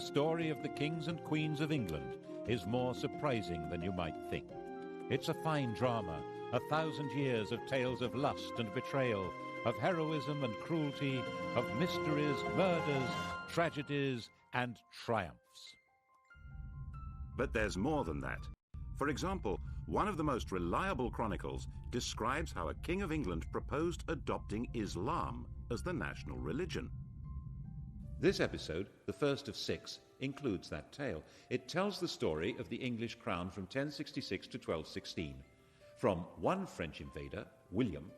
story of the kings and queens of England is more surprising than you might think. It's a fine drama, 1,000 years of tales of lust and betrayal, of heroism and cruelty, of mysteries, murders, tragedies, and triumphs. But there's more than that. For example, one of the most reliable chronicles describes how a king of England proposed adopting Islam as the national religion. This episode, the first of 6, includes that tale. It tells the story of the English crown from 1066 to 1216, from one French invader, William,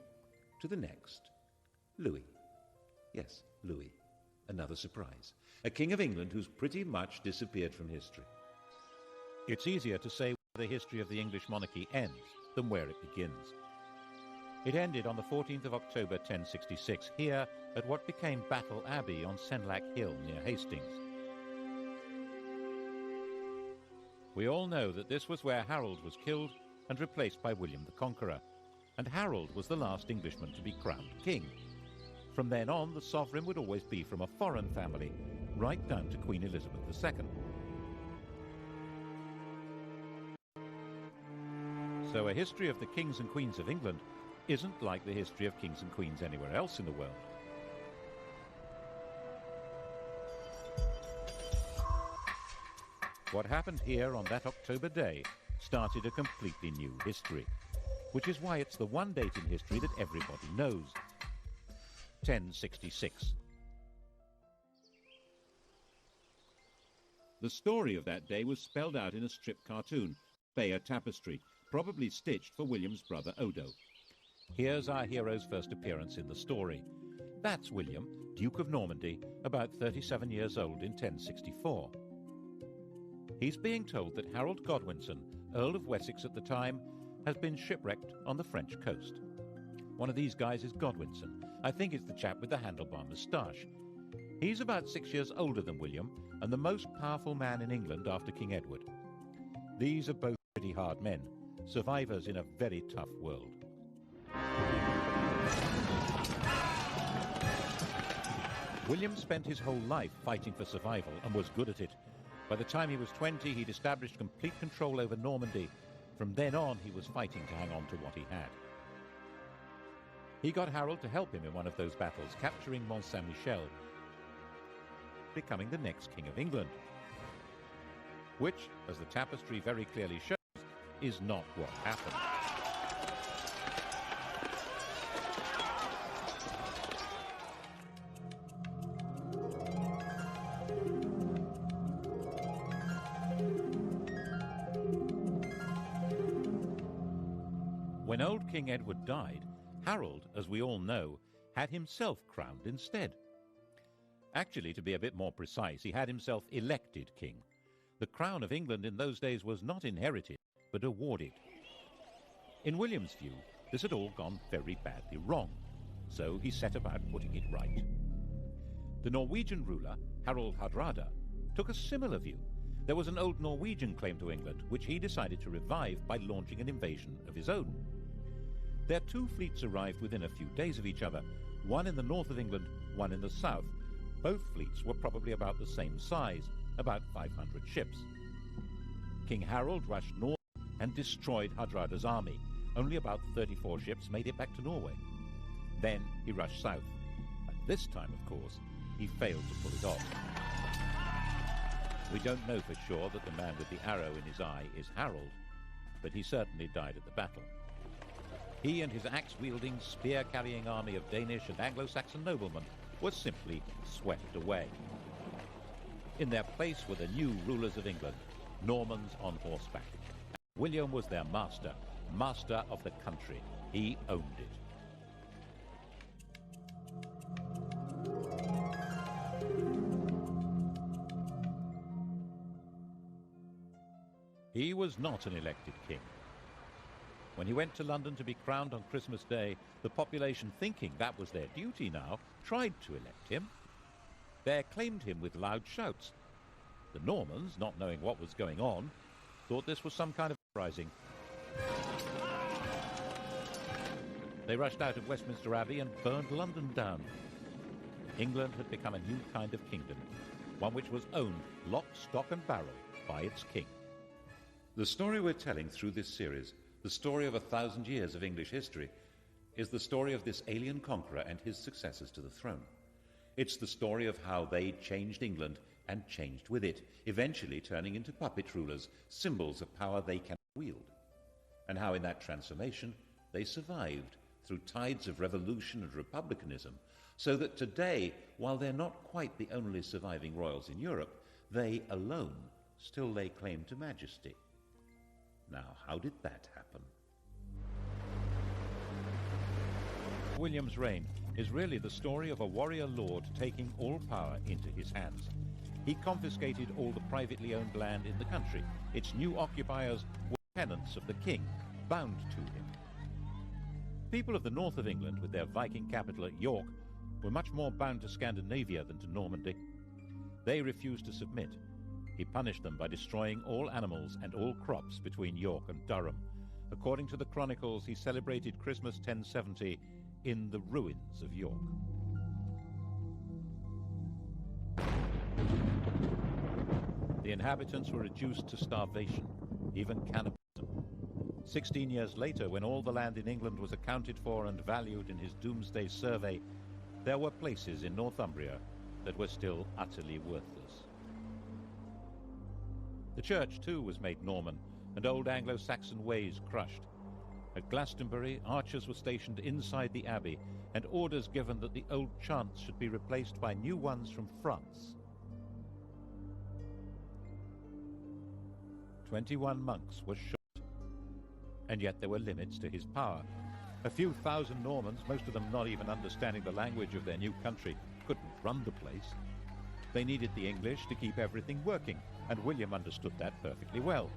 to the next, Louis. Yes, Louis. Another surprise. A king of England who's pretty much disappeared from history. It's easier to say where the history of the English monarchy ends than where it begins. It ended on the 14th of October 1066, here at what became Battle Abbey on Senlac Hill near Hastings. We all know that this was where Harold was killed and replaced by William the Conqueror, and Harold was the last Englishman to be crowned king. From then on, the sovereign would always be from a foreign family, right down to Queen Elizabeth II. So a history of the kings and queens of England isn't like the history of kings and queens anywhere else in the world. What happened here on that October day started a completely new history, which is why it's the one date in history that everybody knows. 1066. The story of that day was spelled out in a strip cartoon, Bayeux tapestry, probably stitched for William's brother Odo. Here's our hero's first appearance in the story. That's William, Duke of Normandy, about 37 years old in 1064. He's being told that Harold Godwinson, Earl of Wessex at the time, has been shipwrecked on the French coast. One of these guys is Godwinson. I think it's the chap with the handlebar moustache. He's about 6 years older than William and the most powerful man in England after King Edward. These are both pretty hard men, survivors in a very tough world. William spent his whole life fighting for survival and was good at it. By the time he was 20, he'd established complete control over Normandy. From then on, he was fighting to hang on to what he had. He got Harold to help him in one of those battles, capturing Mont Saint-Michel, becoming the next King of England. Which, as the tapestry very clearly shows, is not what happened. When old King Edward died, Harold, as we all know, had himself crowned instead. Actually, to be a bit more precise, he had himself elected king. The crown of England in those days was not inherited, but awarded. In William's view, this had all gone very badly wrong, so he set about putting it right. The Norwegian ruler, Harald Hardrada, took a similar view. There was an old Norwegian claim to England, which he decided to revive by launching an invasion of his own. Their two fleets arrived within a few days of each other, one in the north of England, one in the south. Both fleets were probably about the same size, about 500 ships. King Harold rushed north and destroyed Hardrada's army. Only about 34 ships made it back to Norway. Then he rushed south. And this time, of course, he failed to pull it off. We don't know for sure that the man with the arrow in his eye is Harold, but he certainly died at the battle. He and his axe-wielding, spear-carrying army of Danish and Anglo-Saxon noblemen were simply swept away. In their place were the new rulers of England, Normans on horseback. William was their master, master of the country. He owned it. He was not an elected king. When he went to London to be crowned on Christmas Day, the population, thinking that was their duty now, tried to elect him. They acclaimed him with loud shouts. The Normans, not knowing what was going on, thought this was some kind of uprising. They rushed out of Westminster Abbey and burned London down. England had become a new kind of kingdom, one which was owned lock, stock and barrel by its king. The story we're telling through this series, the story of 1,000 years of English history, is the story of this alien conqueror and his successors to the throne. It's the story of how they changed England and changed with it, eventually turning into puppet rulers, symbols of power they cannot wield, and how in that transformation they survived through tides of revolution and republicanism, so that today, while they're not quite the only surviving royals in Europe, they alone still lay claim to majesty. Now, how did that happen? William's reign is really the story of a warrior lord taking all power into his hands. He confiscated all the privately owned land in the country. Its new occupiers were tenants of the king, bound to him. People of the north of England, with their Viking capital at York, were much more bound to Scandinavia than to Normandy. They refused to submit. He punished them by destroying all animals and all crops between York and Durham. According to the chronicles, he celebrated Christmas 1070 in the ruins of York. The inhabitants were reduced to starvation, even cannibalism. 16 years later, when all the land in England was accounted for and valued in his Doomsday Survey, there were places in Northumbria that were still utterly worthless. The church, too, was made Norman, and old Anglo-Saxon ways crushed. At Glastonbury, archers were stationed inside the abbey, and orders given that the old chants should be replaced by new ones from France. 21 monks were shot, and yet there were limits to his power. A few thousand Normans, most of them not even understanding the language of their new country, couldn't run the place. They needed the English to keep everything working, and William understood that perfectly well.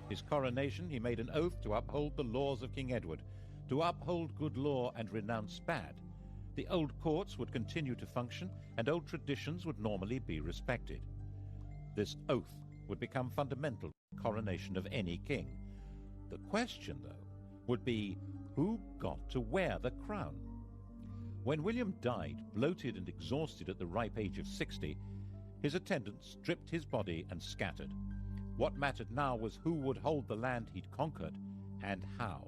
His coronation, he made an oath to uphold the laws of King Edward, to uphold good law and renounce bad. The old courts would continue to function, and old traditions would normally be respected. This oath would become fundamental to the coronation of any king. The question, though, would be who got to wear the crown? When William died, bloated and exhausted at the ripe age of 60, his attendants stripped his body and scattered. What mattered now was who would hold the land he'd conquered, and how.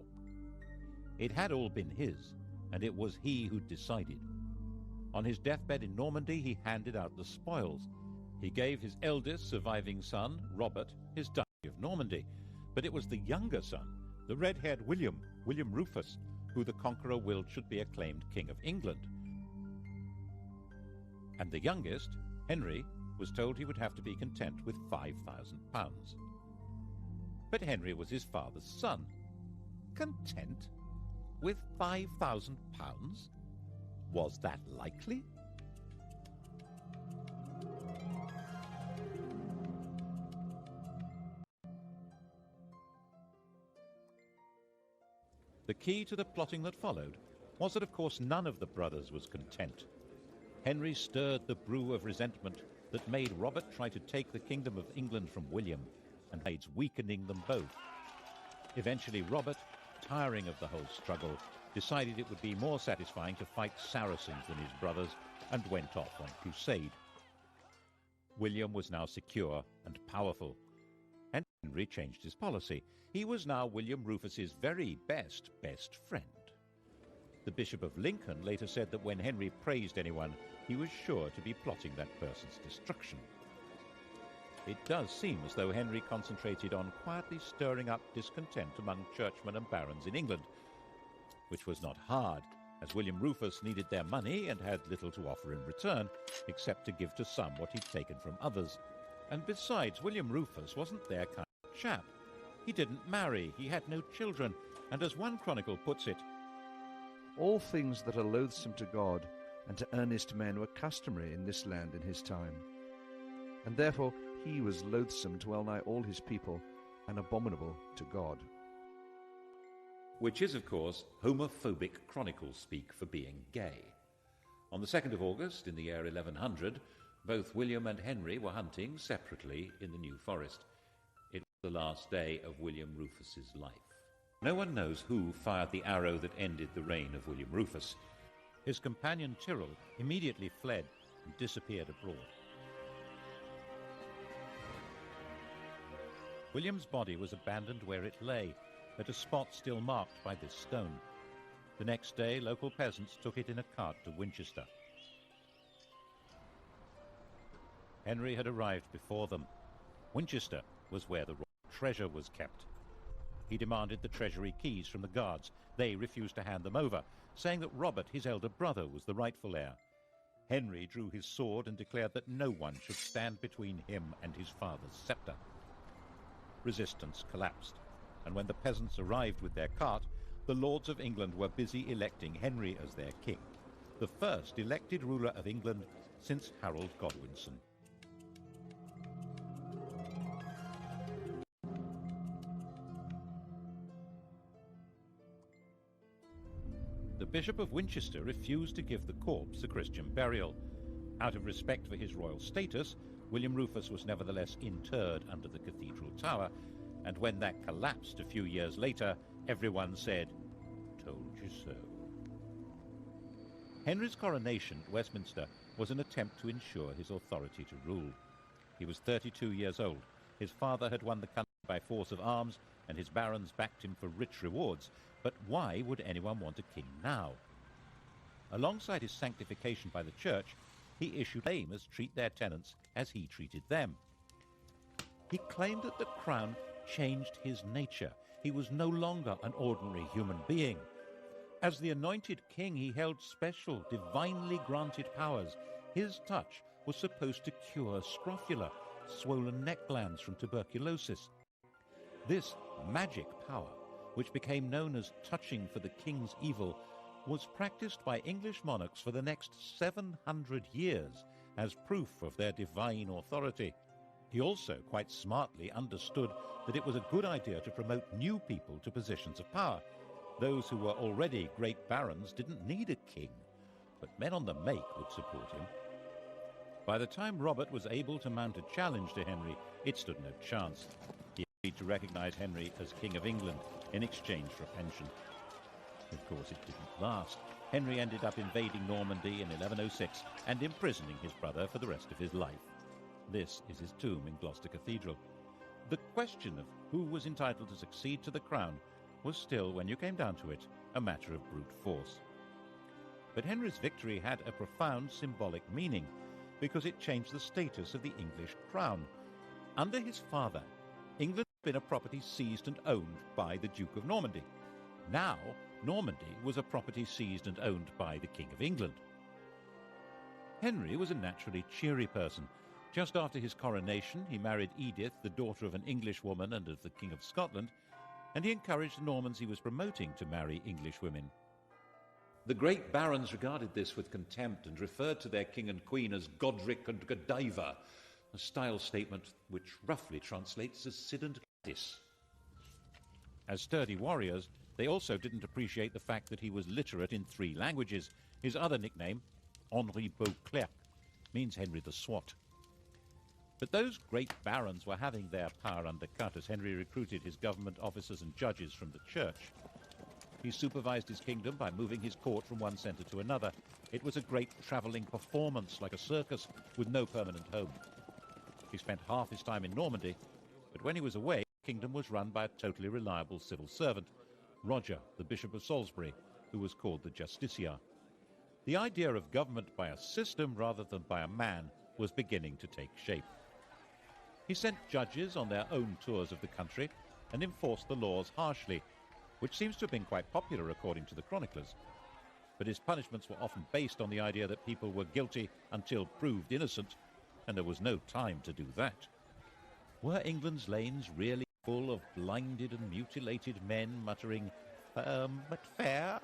It had all been his, and it was he who decided. On his deathbed in Normandy, he handed out the spoils. He gave his eldest surviving son, Robert, his Duchy of Normandy, but it was the younger son, the red-haired William Rufus, who the conqueror willed should be acclaimed King of England. And the youngest, Henry, was told he would have to be content with £5,000. But Henry was his father's son. Content with £5,000? Was that likely? The key to the plotting that followed was that, of course, none of the brothers was content. Henry stirred the brew of resentment that made Robert try to take the kingdom of England from William, and aids weakening them both. Eventually, Robert, tiring of the whole struggle, decided it would be more satisfying to fight Saracens than his brothers, and went off on crusade. William was now secure and powerful, and Henry changed his policy. He was now William Rufus's very best friend. The Bishop of Lincoln later said that when Henry praised anyone, he was sure to be plotting that person's destruction. It does seem as though Henry concentrated on quietly stirring up discontent among churchmen and barons in England, which was not hard, as William Rufus needed their money and had little to offer in return, except to give to some what he'd taken from others. And besides, William Rufus wasn't their kind of chap. He didn't marry, he had no children, and as one chronicle puts it, all things that are loathsome to God and to earnest men were customary in this land in his time. And therefore he was loathsome to well nigh all his people, and abominable to God. Which is, of course, homophobic chronicle speak for being gay. On the 2nd of August, in the year 1100, both William and Henry were hunting separately in the New Forest. It was the last day of William Rufus's life. No one knows who fired the arrow that ended the reign of William Rufus. His companion Tyrrell immediately fled, and disappeared abroad. William's body was abandoned where it lay, at a spot still marked by this stone. The next day, local peasants took it in a cart to Winchester. Henry had arrived before them. Winchester was where the royal treasure was kept. He demanded the treasury keys from the guards. They refused to hand them over, saying that Robert, his elder brother, was the rightful heir. Henry drew his sword and declared that no one should stand between him and his father's scepter. Resistance collapsed, and when the peasants arrived with their cart, the lords of England were busy electing Henry as their king, the first elected ruler of England since Harold Godwinson. The Bishop of Winchester refused to give the corpse a Christian burial. Out of respect for his royal status, William Rufus was nevertheless interred under the cathedral tower, and when that collapsed a few years later, everyone said, "Told you so." Henry's coronation at Westminster was an attempt to ensure his authority to rule. He was 32 years old. His father had won the country by force of arms, and his barons backed him for rich rewards. But why would anyone want a king now? Alongside his sanctification by the church, he issued claims to treat their tenants as he treated them. He claimed that the crown changed his nature. He was no longer an ordinary human being. As the anointed king, he held special, divinely granted powers. His touch was supposed to cure scrofula, swollen neck glands from tuberculosis. This magic power, which became known as touching for the king's evil, was practiced by English monarchs for the next 700 years as proof of their divine authority. He also quite smartly understood that it was a good idea to promote new people to positions of power. Those who were already great barons didn't need a king, but men on the make would support him. By the time Robert was able to mount a challenge to Henry, it stood no chance. He agreed to recognize Henry as King of England in exchange for a pension. Of course, it didn't last. Henry ended up invading Normandy in 1106 and imprisoning his brother for the rest of his life. This is his tomb in Gloucester Cathedral. The question of who was entitled to succeed to the crown was still, when you came down to it, a matter of brute force. But Henry's victory had a profound symbolic meaning, because it changed the status of the English crown. Under his father, England had been a property seized and owned by the Duke of Normandy. Now, Normandy was a property seized and owned by the King of England. Henry was a naturally cheery person. Just after his coronation, he married Edith, the daughter of an English woman and of the King of Scotland, and he encouraged the Normans he was promoting to marry English women. The great barons regarded this with contempt and referred to their king and queen as Godric and Godiva, a style statement which roughly translates as Sid and Gladys. As sturdy warriors, they also didn't appreciate the fact that he was literate in 3 languages. His other nickname, Henri Beauclerc, means Henry the Swat. But those great barons were having their power undercut as Henry recruited his government officers and judges from the church. He supervised his kingdom by moving his court from one centre to another. It was a great travelling performance, like a circus, with no permanent home. He spent half his time in Normandy, but when he was away, the kingdom was run by a totally reliable civil servant, Roger, the Bishop of Salisbury, who was called the Justiciar. The idea of government by a system rather than by a man was beginning to take shape. He sent judges on their own tours of the country and enforced the laws harshly, which seems to have been quite popular according to the chroniclers. But his punishments were often based on the idea that people were guilty until proved innocent, and there was no time to do that. Were England's lanes really full of blinded and mutilated men muttering, "Firm but fair"?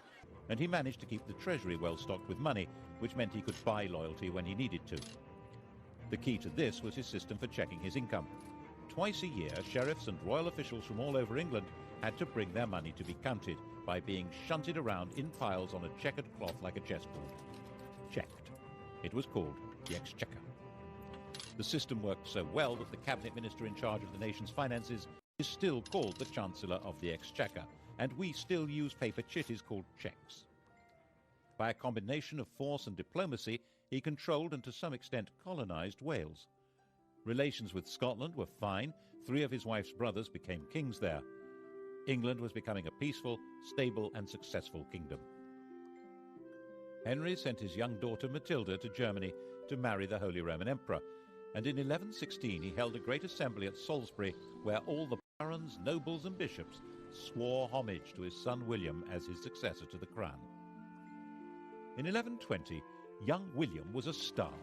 And he managed to keep the treasury well stocked with money, which meant he could buy loyalty when he needed to. The key to this was his system for checking his income. Twice a year, sheriffs and royal officials from all over England had to bring their money to be counted by being shunted around in piles on a checkered cloth like a chessboard. Checked. It was called the Exchequer. The system worked so well that the cabinet minister in charge of the nation's finances is still called the Chancellor of the Exchequer, and we still use paper chitties called cheques. By a combination of force and diplomacy, he controlled and to some extent colonised Wales. Relations with Scotland were fine. 3 of his wife's brothers became kings there. England was becoming a peaceful, stable and successful kingdom. Henry sent his young daughter Matilda to Germany to marry the Holy Roman Emperor, and in 1116 he held a great assembly at Salisbury where all the barons, nobles and bishops swore homage to his son William as his successor to the crown. In 1120, young William was a star,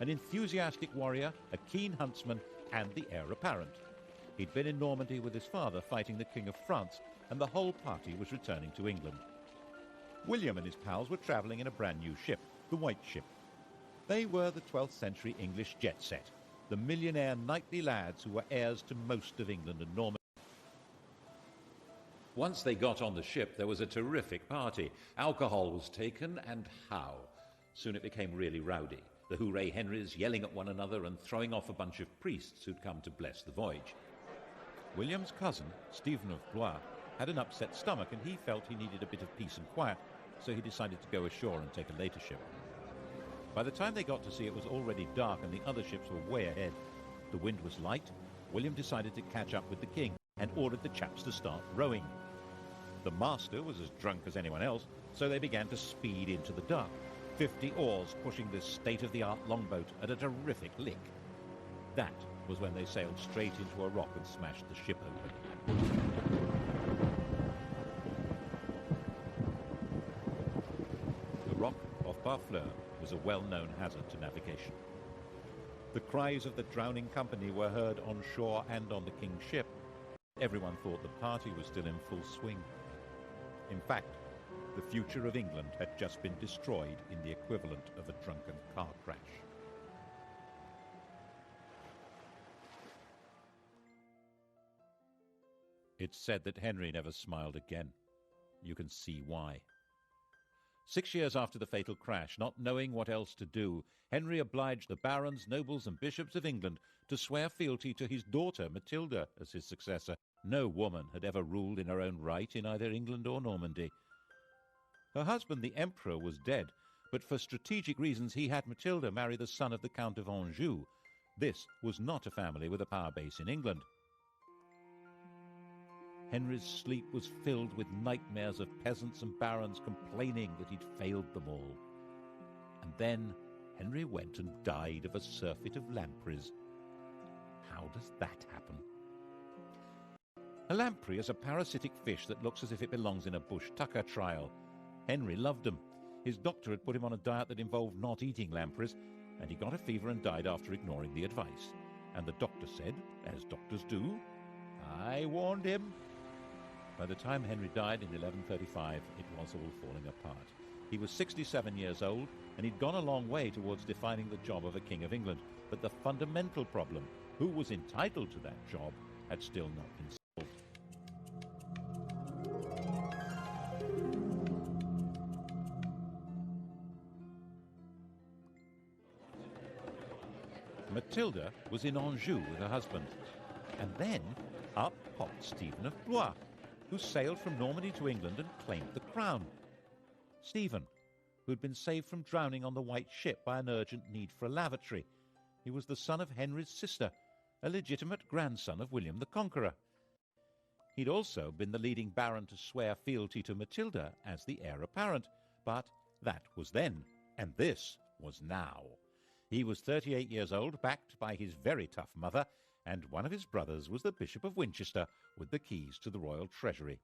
an enthusiastic warrior, a keen huntsman and the heir apparent. He'd been in Normandy with his father fighting the King of France, and the whole party was returning to England. William and his pals were travelling in a brand new ship, the White Ship. They were the 12th century English jet set, the millionaire knightly lads who were heirs to most of England and Normandy. Once they got on the ship, there was a terrific party. Alcohol was taken, and how? Soon it became really rowdy. The Hooray Henrys yelling at one another and throwing off a bunch of priests who'd come to bless the voyage. William's cousin, Stephen of Blois, had an upset stomach and he felt he needed a bit of peace and quiet, so he decided to go ashore and take a later ship. By the time they got to sea, it was already dark and the other ships were way ahead. The wind was light. William decided to catch up with the king and ordered the chaps to start rowing. The master was as drunk as anyone else, so they began to speed into the dark, 50 oars pushing this state-of-the-art longboat at a terrific lick. That was when they sailed straight into a rock and smashed the ship open. The rock off Barfleur was a well-known hazard to navigation. The cries of the drowning company were heard on shore and on the king's ship. Everyone thought the party was still in full swing. In fact, the future of England had just been destroyed in the equivalent of a drunken car crash. It's said that Henry never smiled again. You can see why. 6 years after the fatal crash, not knowing what else to do, Henry obliged the barons, nobles and bishops of England to swear fealty to his daughter Matilda as his successor. No woman had ever ruled in her own right in either England or Normandy. Her husband, the Emperor, was dead, but for strategic reasons he had Matilda marry the son of the Count of Anjou. This was not a family with a power base in England. Henry's sleep was filled with nightmares of peasants and barons complaining that he'd failed them all. And then Henry went and died of a surfeit of lampreys. How does that happen? A lamprey is a parasitic fish that looks as if it belongs in a bush tucker trial. Henry loved them. His doctor had put him on a diet that involved not eating lampreys, and he got a fever and died after ignoring the advice. And the doctor said, as doctors do, "I warned him." By the time Henry died in 1135, it was all falling apart. He was 67 years old, and he'd gone a long way towards defining the job of a King of England. But the fundamental problem, who was entitled to that job, had still not been solved. Matilda was in Anjou with her husband, and then up popped Stephen of Blois, who sailed from Normandy to England and claimed the crown. Stephen, who had been saved from drowning on the White Ship by an urgent need for a lavatory. He was the son of Henry's sister, a legitimate grandson of William the Conqueror. He'd also been the leading baron to swear fealty to Matilda as the heir apparent, but that was then, and this was now. He was 38 years old, backed by his very tough mother, and one of his brothers was the Bishop of Winchester with the keys to the royal treasury.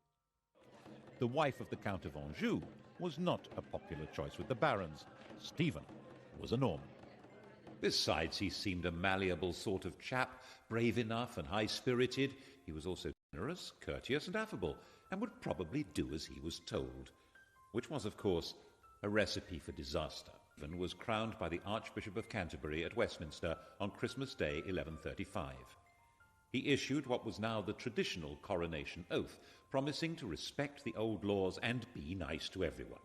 The wife of the Count of Anjou was not a popular choice with the barons. Stephen was a Norman. Besides, he seemed a malleable sort of chap, brave enough and high-spirited. He was also generous, courteous and affable, and would probably do as he was told, which was, of course, a recipe for disaster. Stephen was crowned by the Archbishop of Canterbury at Westminster on Christmas Day 1135. He issued what was now the traditional coronation oath, promising to respect the old laws and be nice to everyone.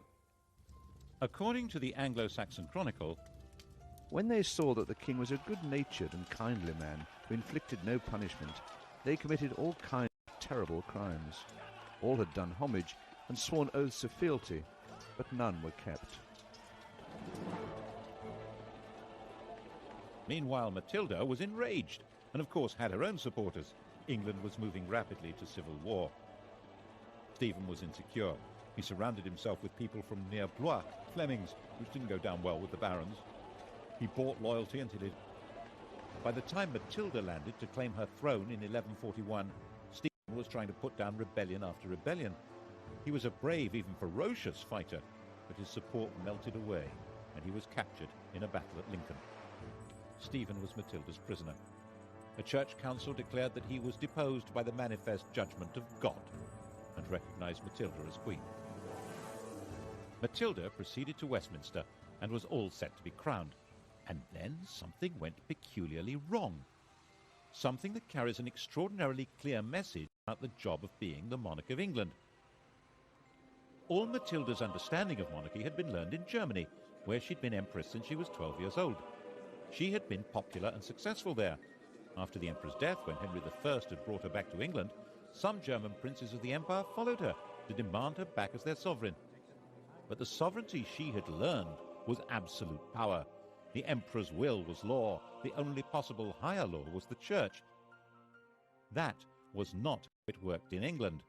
According to the Anglo-Saxon Chronicle, when they saw that the king was a good-natured and kindly man who inflicted no punishment, they committed all kinds of terrible crimes. All had done homage and sworn oaths of fealty, but none were kept. Meanwhile, Matilda was enraged and, of course, had her own supporters. England was moving rapidly to civil war. Stephen was insecure. He surrounded himself with people from near Blois, Flemings, which didn't go down well with the barons. He bought loyalty until it... By the time Matilda landed to claim her throne in 1141, Stephen was trying to put down rebellion after rebellion. He was a brave, even ferocious fighter, but his support melted away, and he was captured in a battle at Lincoln. Stephen was Matilda's prisoner. A church council declared that he was deposed by the manifest judgment of God and recognized Matilda as queen. Matilda proceeded to Westminster and was all set to be crowned. And then something went peculiarly wrong. Something that carries an extraordinarily clear message about the job of being the monarch of England. All Matilda's understanding of monarchy had been learned in Germany, where she'd been empress since she was 12 years old. She had been popular and successful there. After the emperor's death, when Henry I had brought her back to England, some German princes of the empire followed her to demand her back as their sovereign. But the sovereignty she had learned was absolute power. The emperor's will was law. The only possible higher law was the church. That was not how it worked in England.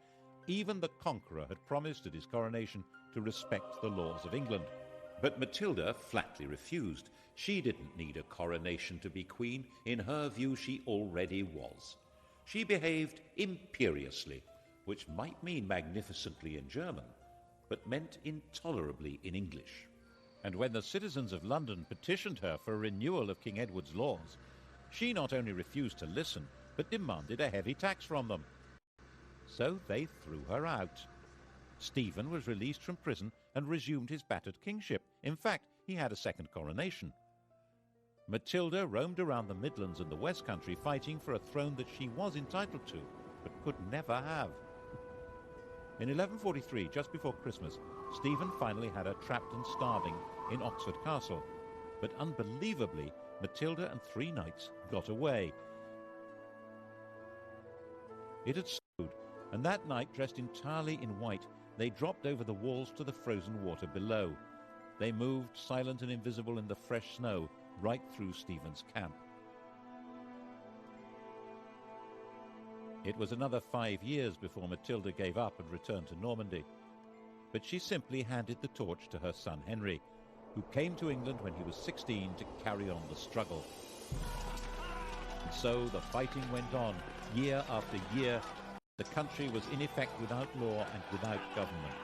Even the conqueror had promised at his coronation to respect the laws of England. But Matilda flatly refused. She didn't need a coronation to be queen. In her view, she already was. She behaved imperiously, which might mean magnificently in German, but meant intolerably in English. And when the citizens of London petitioned her for a renewal of King Edward's laws, she not only refused to listen, but demanded a heavy tax from them. So they threw her out. Stephen was released from prison and resumed his battered kingship. In fact, he had a second coronation. Matilda roamed around the Midlands and the West Country fighting for a throne that she was entitled to, but could never have. In 1143, just before Christmas, Stephen finally had her trapped and starving in Oxford Castle. But unbelievably, Matilda and 3 knights got away. It had snowed, and that night, dressed entirely in white, they dropped over the walls to the frozen water below. They moved, silent and invisible in the fresh snow, right through Stephen's camp. It was another 5 years before Matilda gave up and returned to Normandy. But she simply handed the torch to her son Henry, who came to England when he was 16 to carry on the struggle. And so the fighting went on, year after year. The country was in effect without law and without government.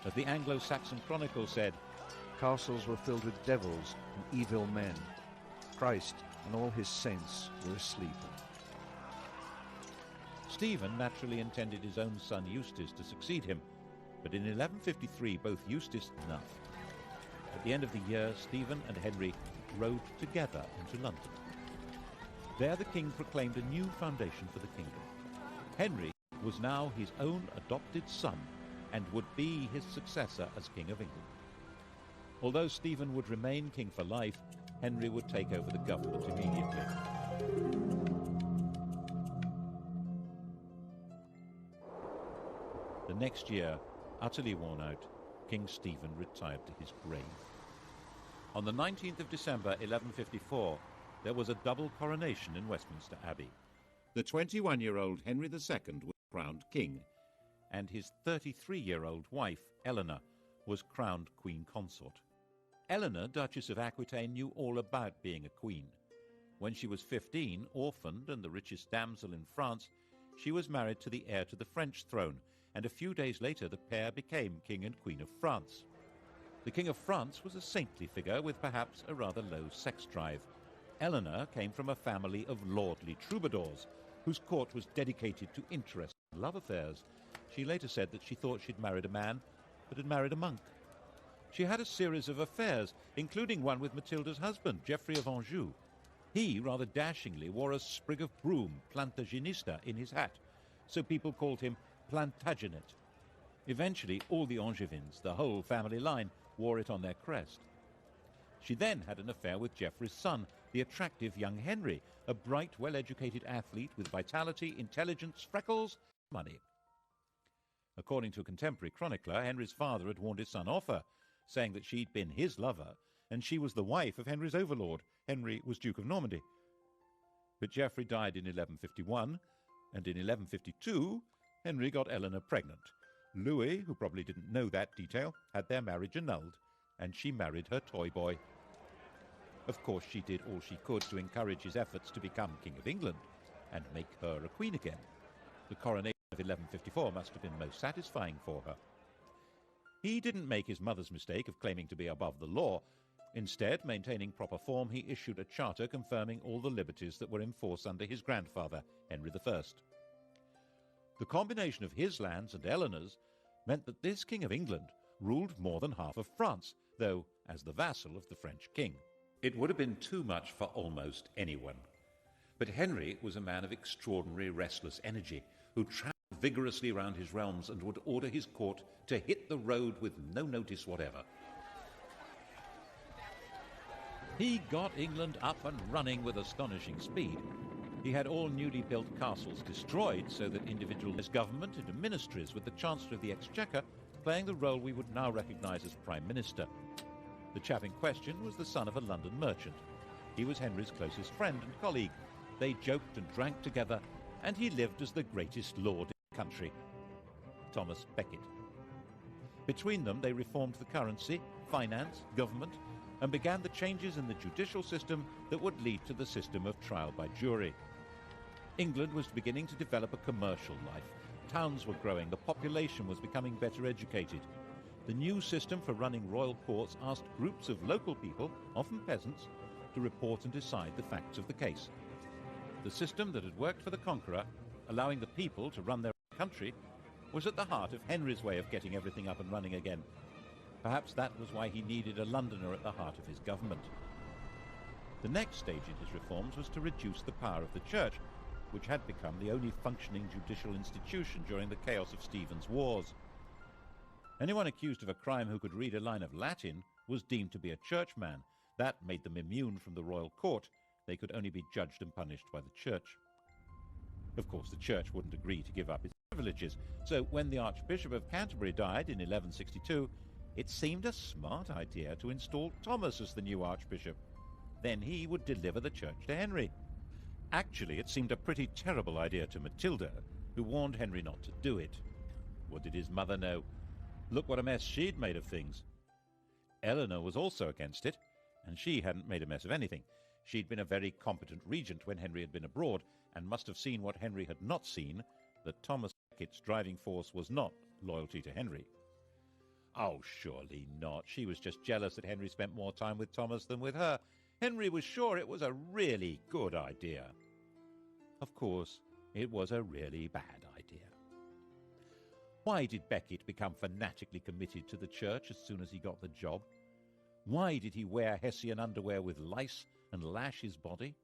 As the Anglo-Saxon Chronicle said, castles were filled with devils and evil men. Christ and all his saints were asleep. Stephen naturally intended his own son Eustace to succeed him, but in 1153 both Eustace and enough. At the end of the year, Stephen and Henry rode together into London. There the king proclaimed a new foundation for the kingdom. Henry was now his own adopted son and would be his successor as King of England. Although Stephen would remain king for life, Henry would take over the government immediately. The next year, utterly worn out, King Stephen retired to his grave. On the 19th of December 1154, there was a double coronation in Westminster Abbey. The 21-year-old Henry II was crowned king, and his 33-year-old wife, Eleanor, was crowned queen consort. Eleanor, Duchess of Aquitaine, knew all about being a queen. When she was 15, orphaned and the richest damsel in France, she was married to the heir to the French throne, and a few days later the pair became King and Queen of France. The King of France was a saintly figure with perhaps a rather low sex drive. Eleanor came from a family of lordly troubadours, whose court was dedicated to interest and love affairs. She later said that she thought she'd married a man, but had married a monk. She had a series of affairs, including one with Matilda's husband, Geoffrey of Anjou. He, rather dashingly, wore a sprig of broom, Plantagenista, in his hat, so people called him Plantagenet. Eventually, all the Angevins, the whole family line, wore it on their crest. She then had an affair with Geoffrey's son, the attractive young Henry, a bright, well-educated athlete with vitality, intelligence, freckles, money. According to a contemporary chronicler, Henry's father had warned his son off her, saying that she'd been his lover, and she was the wife of Henry's overlord. Henry was Duke of Normandy. But Geoffrey died in 1151, and in 1152, Henry got Eleanor pregnant. Louis, who probably didn't know that detail, had their marriage annulled, and she married her toy boy. Of course, she did all she could to encourage his efforts to become King of England and make her a queen again. The coronation of 1154 must have been most satisfying for her. He didn't make his mother's mistake of claiming to be above the law. Instead, maintaining proper form, he issued a charter confirming all the liberties that were in force under his grandfather, Henry I. The combination of his lands and Eleanor's meant that this King of England ruled more than half of France, though as the vassal of the French king. It would have been too much for almost anyone. But Henry was a man of extraordinary restless energy, who travelled vigorously around his realms and would order his court to hit the road with no notice whatever. He got England up and running with astonishing speed. He had all newly built castles destroyed so that individualist government into ministries, with the Chancellor of the Exchequer playing the role we would now recognise as Prime Minister. The chap in question was the son of a London merchant. He was Henry's closest friend and colleague. They joked and drank together, and he lived as the greatest lord in the country, Thomas Becket. Between them, they reformed the currency, finance, government, and began the changes in the judicial system that would lead to the system of trial by jury. England was beginning to develop a commercial life. Towns were growing, the population was becoming better educated. The new system for running royal courts asked groups of local people, often peasants, to report and decide the facts of the case. The system that had worked for the conqueror, allowing the people to run their own country, was at the heart of Henry's way of getting everything up and running again. Perhaps that was why he needed a Londoner at the heart of his government. The next stage in his reforms was to reduce the power of the Church, which had become the only functioning judicial institution during the chaos of Stephen's wars. Anyone accused of a crime who could read a line of Latin was deemed to be a churchman. That made them immune from the royal court. They could only be judged and punished by the Church. Of course, the Church wouldn't agree to give up its privileges, so when the Archbishop of Canterbury died in 1162, it seemed a smart idea to install Thomas as the new Archbishop. Then he would deliver the Church to Henry. Actually, it seemed a pretty terrible idea to Matilda, who warned Henry not to do it. What did his mother know? Look what a mess she'd made of things. Eleanor was also against it, and she hadn't made a mess of anything. She'd been a very competent regent when Henry had been abroad, and must have seen what Henry had not seen, that Thomas Becket's driving force was not loyalty to Henry. Oh, surely not. She was just jealous that Henry spent more time with Thomas than with her. Henry was sure it was a really good idea. Of course, it was a really bad idea. Why did Becket become fanatically committed to the Church as soon as he got the job? Why did he wear Hessian underwear with lice and lash his body?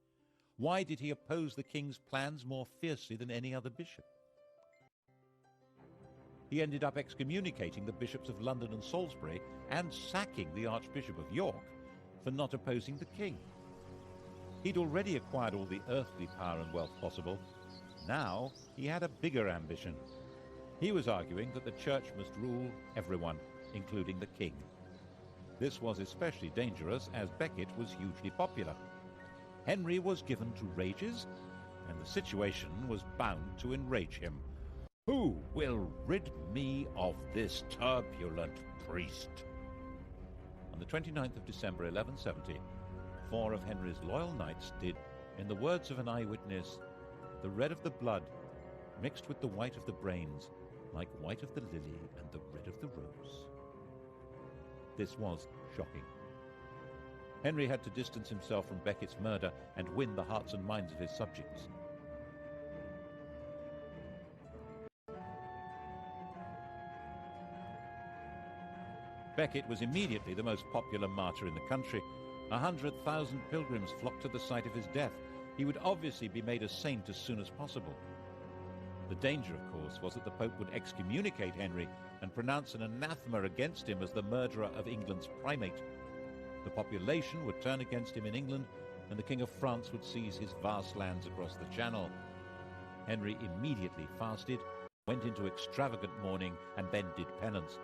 Why did he oppose the king's plans more fiercely than any other bishop? He ended up excommunicating the bishops of London and Salisbury and sacking the Archbishop of York for not opposing the king. He'd already acquired all the earthly power and wealth possible. Now he had a bigger ambition. He was arguing that the Church must rule everyone, including the king. This was especially dangerous as Becket was hugely popular. Henry was given to rages, and the situation was bound to enrage him. Who will rid me of this turbulent priest? On the 29th of December 1170, 4 of Henry's loyal knights did, in the words of an eyewitness, the red of the blood mixed with the white of the brains, like white of the lily and the red of the rose. This was shocking. Henry had to distance himself from Becket's murder and win the hearts and minds of his subjects. Becket was immediately the most popular martyr in the country. 100,000 pilgrims flocked to the site of his death. He would obviously be made a saint as soon as possible. The danger, of course, was that the Pope would excommunicate Henry and pronounce an anathema against him as the murderer of England's primate. The population would turn against him in England, and the King of France would seize his vast lands across the Channel. Henry immediately fasted, went into extravagant mourning, and then did penance,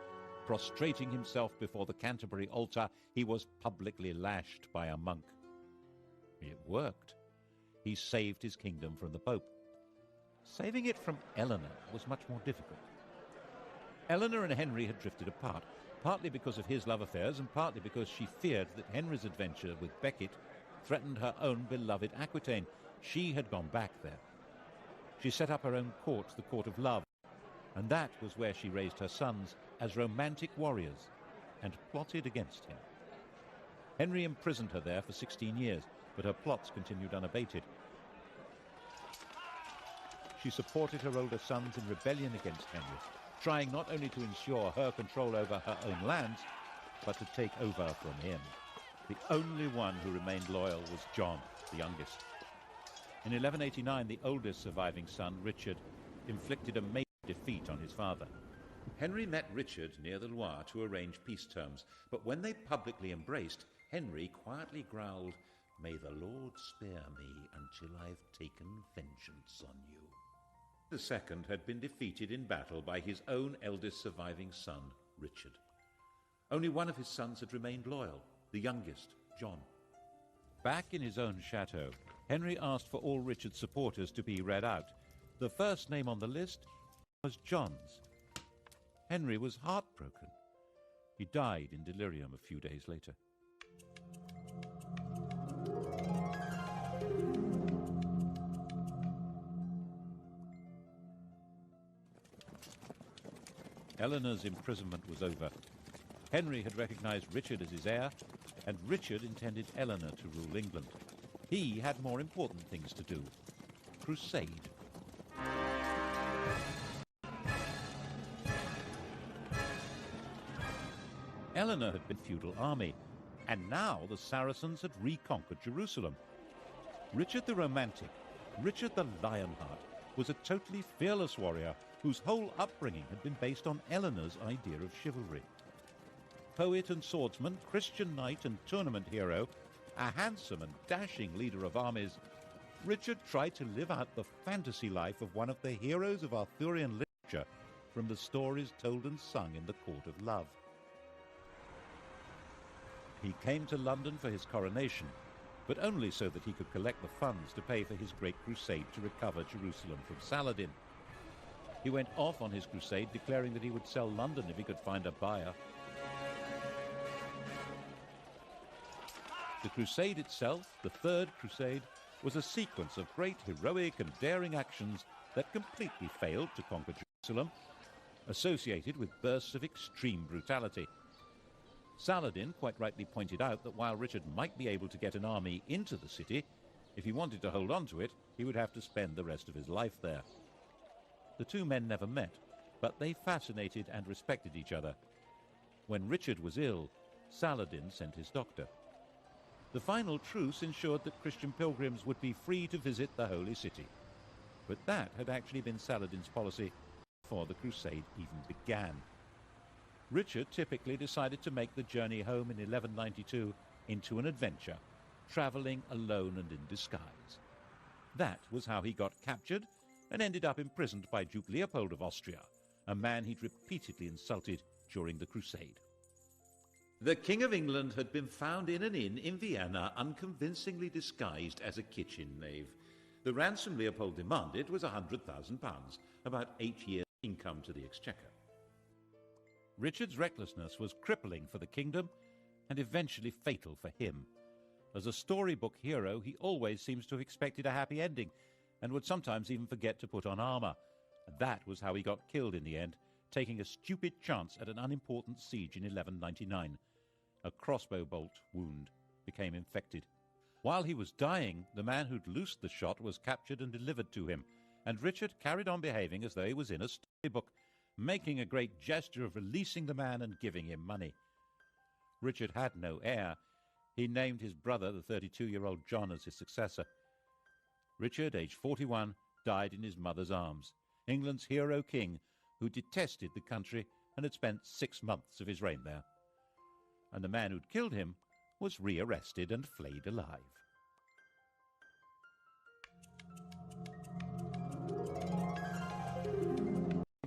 Prostrating himself before the Canterbury altar, he was publicly lashed by a monk. It worked. He saved his kingdom from the Pope. Saving it from Eleanor was much more difficult. Eleanor and Henry had drifted apart, partly because of his love affairs and partly because she feared that Henry's adventure with Becket threatened her own beloved Aquitaine. She had gone back there. She set up her own court, the Court of Love, and that was where she raised her sons as romantic warriors and plotted against him. Henry imprisoned her there for 16 years, but her plots continued unabated. She supported her older sons in rebellion against Henry, trying not only to ensure her control over her own lands, but to take over from him. The only one who remained loyal was John, the youngest. In 1189, the oldest surviving son, Richard, inflicted a major defeat on his father. Henry met Richard near the Loire to arrange peace terms, but when they publicly embraced, Henry quietly growled, "May the Lord spare me until I've taken vengeance on you." The second had been defeated in battle by his own eldest surviving son, Richard. Only one of his sons had remained loyal, the youngest, John. Back in his own chateau, Henry asked for all Richard's supporters to be read out. The first name on the list was John's. Henry was heartbroken. He died in delirium a few days later. Eleanor's imprisonment was over. Henry had recognized Richard as his heir, and Richard intended Eleanor to rule England. He had more important things to do. Crusade. Eleanor had been a feudal army, and now the Saracens had reconquered Jerusalem. Richard the Romantic, Richard the Lionheart, was a totally fearless warrior whose whole upbringing had been based on Eleanor's idea of chivalry. Poet and swordsman, Christian knight and tournament hero, a handsome and dashing leader of armies, Richard tried to live out the fantasy life of one of the heroes of Arthurian literature from the stories told and sung in the Court of Love. He came to London for his coronation, but only so that he could collect the funds to pay for his great crusade to recover Jerusalem from Saladin. He went off on his crusade, declaring that he would sell London if he could find a buyer. The crusade itself, the Third Crusade, was a sequence of great heroic and daring actions that completely failed to conquer Jerusalem, associated with bursts of extreme brutality. Saladin quite rightly pointed out that while Richard might be able to get an army into the city, if he wanted to hold on to it, he would have to spend the rest of his life there. The two men never met, but they fascinated and respected each other. When Richard was ill, Saladin sent his doctor. The final truce ensured that Christian pilgrims would be free to visit the Holy City. But that had actually been Saladin's policy before the crusade even began. Richard typically decided to make the journey home in 1192 into an adventure, traveling alone and in disguise. That was how he got captured and ended up imprisoned by Duke Leopold of Austria, a man he'd repeatedly insulted during the crusade. The King of England had been found in an inn in Vienna, unconvincingly disguised as a kitchen knave. The ransom Leopold demanded was £100,000, about 8 years' income to the exchequer. Richard's recklessness was crippling for the kingdom and eventually fatal for him. As a storybook hero, he always seems to have expected a happy ending and would sometimes even forget to put on armor. That was how he got killed in the end, taking a stupid chance at an unimportant siege in 1199. A crossbow bolt wound became infected. While he was dying, the man who'd loosed the shot was captured and delivered to him, and Richard carried on behaving as though he was in a storybook, making a great gesture of releasing the man and giving him money. Richard had no heir. He named his brother, the 32-year-old John, as his successor. Richard, aged 41, died in his mother's arms, England's hero king, who detested the country and had spent 6 months of his reign there. And the man who'd killed him was rearrested and flayed alive.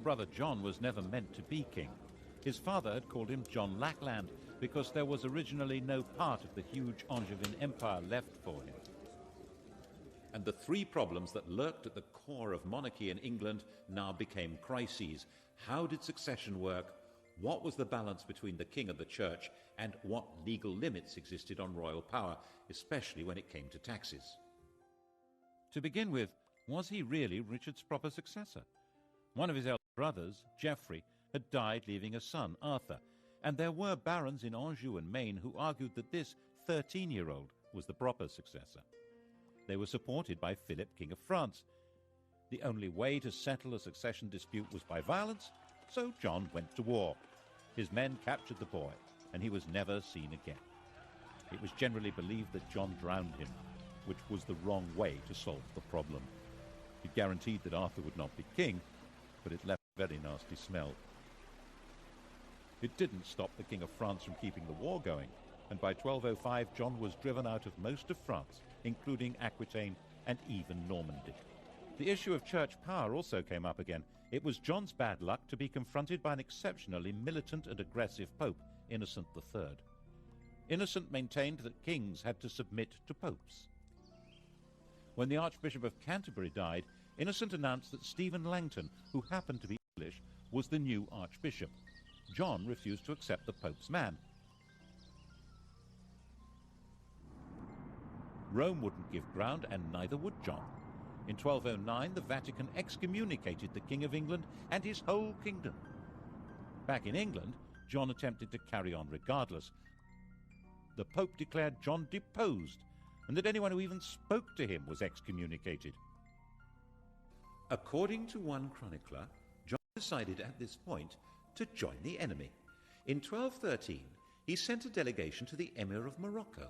Brother John was never meant to be king. His father had called him John Lackland because there was originally no part of the huge Angevin Empire left for him. And the three problems that lurked at the core of monarchy in England now became crises. How did succession work? What was the balance between the king and the church? And what legal limits existed on royal power, especially when it came to taxes? To begin with, was he really Richard's proper successor? One of his elder brothers, Geoffrey, had died leaving a son, Arthur, and there were barons in Anjou and Maine who argued that this 13-year-old was the proper successor. They were supported by Philip, King of France. The only way to settle a succession dispute was by violence, so John went to war. His men captured the boy, and he was never seen again. It was generally believed that John drowned him, which was the wrong way to solve the problem. It guaranteed that Arthur would not be king, but it left a very nasty smell. It didn't stop the King of France from keeping the war going, and by 1205 John was driven out of most of France, including Aquitaine and even Normandy. The issue of church power also came up again. It was John's bad luck to be confronted by an exceptionally militant and aggressive pope, Innocent III. Innocent maintained that kings had to submit to popes. When the Archbishop of Canterbury died, Innocent announced that Stephen Langton, who happened to be English, was the new archbishop. John refused to accept the pope's man. Rome wouldn't give ground, and neither would John. In 1209, the Vatican excommunicated the King of England and his whole kingdom. Back in England, John attempted to carry on regardless. The Pope declared John deposed, and that anyone who even spoke to him was excommunicated. According to one chronicler, John decided at this point to join the enemy. In 1213, he sent a delegation to the Emir of Morocco,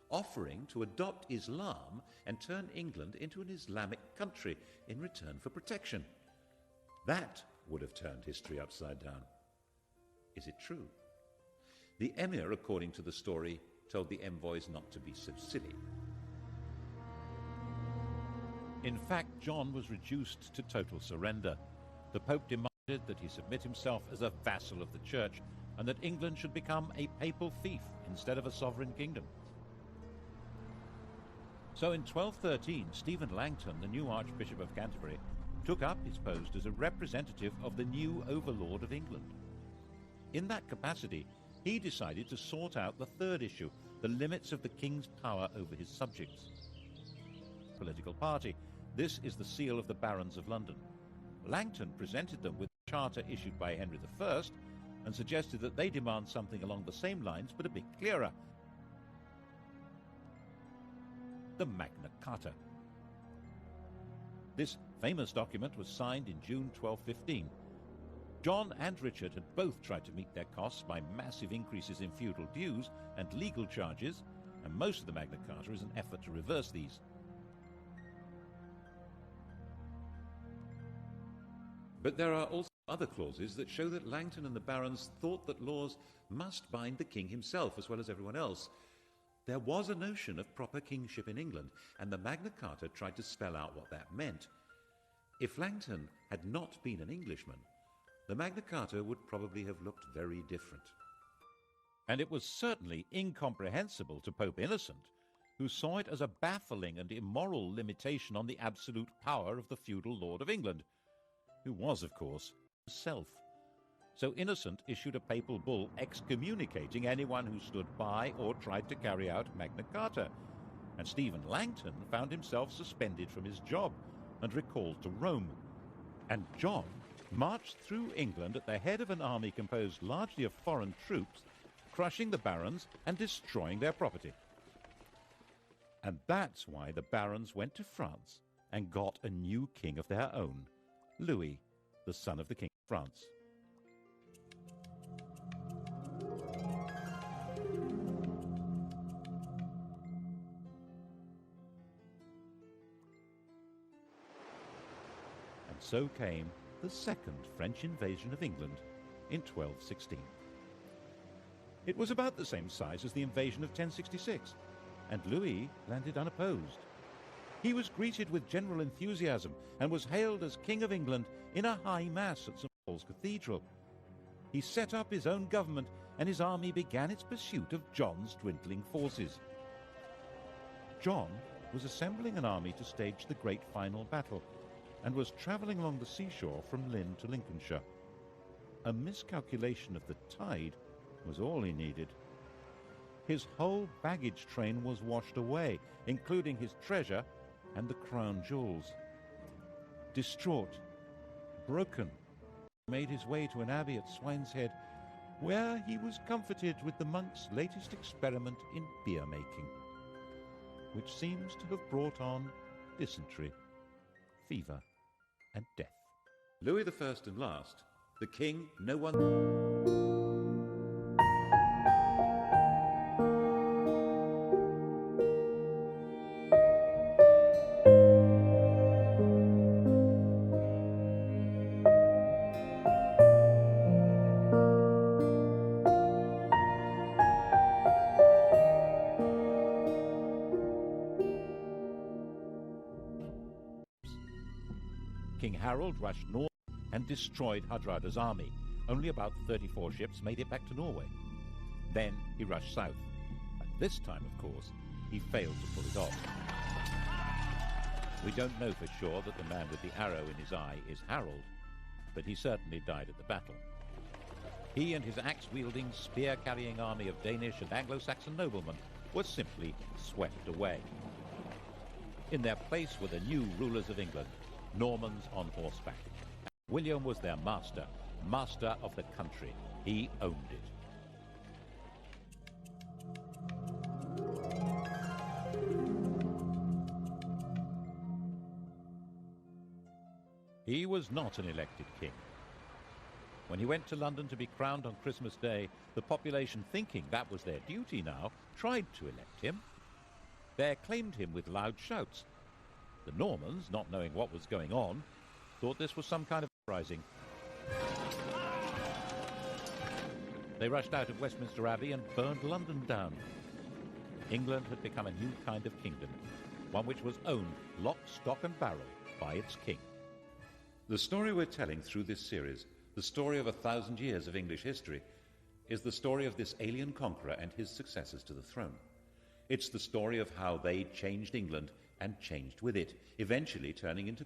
offering to adopt Islam and turn England into an Islamic country in return for protection. That would have turned history upside down. Is it true? The Emir, according to the story, told the envoys not to be so silly. In fact, John was reduced to total surrender. The Pope demanded that he submit himself as a vassal of the Church, and that England should become a papal fief instead of a sovereign kingdom. So in 1213, Stephen Langton, the new Archbishop of Canterbury, took up his post as a representative of the new overlord of England. In that capacity, he decided to sort out the third issue, the limits of the king's power over his subjects. Political party. This is the seal of the Barons of London. Langton presented them with a charter issued by Henry I and suggested that they demand something along the same lines but a bit clearer. The Magna Carta. This famous document was signed in June 1215. John and Richard had both tried to meet their costs by massive increases in feudal dues and legal charges, and most of the Magna Carta is an effort to reverse these. But there are also other clauses that show that Langton and the barons thought that laws must bind the king himself as well as everyone else. There was a notion of proper kingship in England, and the Magna Carta tried to spell out what that meant. If Langton had not been an Englishman, the Magna Carta would probably have looked very different. And it was certainly incomprehensible to Pope Innocent, who saw it as a baffling and immoral limitation on the absolute power of the feudal Lord of England, who was, of course, himself. So Innocent issued a papal bull excommunicating anyone who stood by or tried to carry out Magna Carta, and Stephen Langton found himself suspended from his job and recalled to Rome. And John marched through England at the head of an army composed largely of foreign troops, crushing the barons and destroying their property. And that's why the barons went to France and got a new king of their own, Louis, the son of the King of France. And so came the second French invasion of England in 1216. It was about the same size as the invasion of 1066, and Louis landed unopposed. He was greeted with general enthusiasm and was hailed as King of England in a high mass at St. Paul's Cathedral. he set up his own government, and his army began its pursuit of John's dwindling forces. John was assembling an army to stage the great final battle, and was travelling along the seashore from Lynn to Lincolnshire. A miscalculation of the tide was all he needed. His whole baggage train was washed away, including his treasure and the crown jewels. Distraught, broken, he made his way to an abbey at Swineshead, where he was comforted with the monks' latest experiment in beer making, which seems to have brought on dysentery, fever, and death. Louis I and last, the king no one... King Harold rushed north and destroyed Hardrada's army. Only about 34 ships made it back to Norway. Then he rushed south. And this time, of course, he failed to pull it off. We don't know for sure that the man with the arrow in his eye is Harold, but he certainly died at the battle. He and his axe-wielding, spear-carrying army of Danish and Anglo-Saxon noblemen were simply swept away. In their place were the new rulers of England, Normans on horseback. William was their master, master of the country. He owned it. He was not an elected king. When he went to London to be crowned on Christmas Day, the population, thinking that was their duty now, tried to elect him. They acclaimed him with loud shouts. The Normans, not knowing what was going on, thought this was some kind of uprising. They rushed out of Westminster Abbey and burned London down. England had become a new kind of kingdom, one which was owned lock, stock and barrel by its king. The story we're telling through this series, the story of 1,000 years of English history, is the story of this alien conqueror and his successors to the throne. It's the story of how they changed England and changed with it, eventually turning into